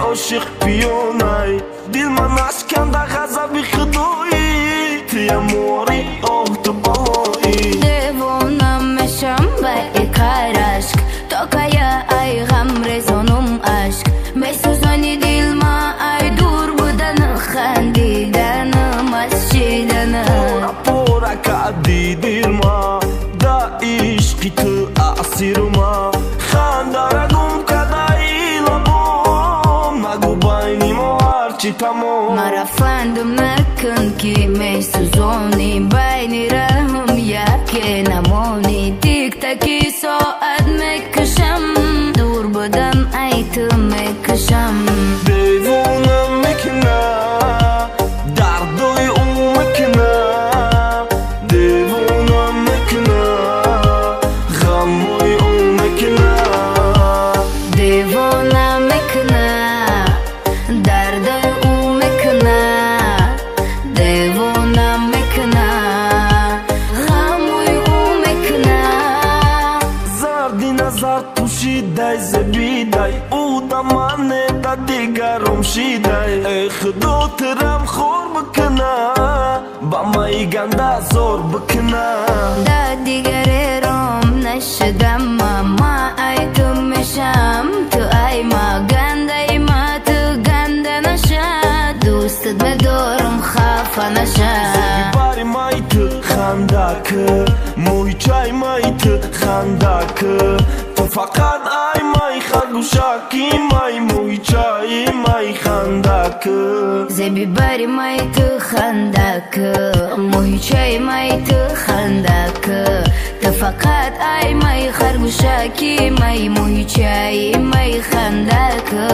عاشق پیونای دل من اشکند غضب خدایی تی اموری آه تو بایی دیوانم میشم به کار عشق تا کیا ای غم رزونم عشق میسوزانی دل ما ای دور بودن خندیدن مسجدن پورا کردی دل ما دا عشقی تو اسیر ما خندارگم کدایی لبم نگو بینی ما هرچی تمام مرا فندم نکن که میسوزانی بین رحم یکی نمانی تیک تکی ساعت میکشم دور بودن ای تو میکشم دیوانم میکنه دردوی او میکنه دیوانم میکنه غموی او میکنه دیوانم میکنه دردوی او میکنه دیوانم میکنه غموی او میکنه زردی نظر پوشیدای زبیدای او دا منه دا دیگرم شیدای ای خدا ترم خور بکنه با مای گنده زور بکنه دا دیگر روم نشدم ما ای تو میشم تو ای ما گنده ما تو گنده نشد دوستت بدارم خفه نشد باری مای تو خنده که موی چای مای تو خنده که تو فقط ای مای خرگوشکی مای موی چای مای خنده که زبی باری مای تو خنده که موی چای مای تو خنده که تو فقط ای مای خرگوشکی مای موی چای مای خنده که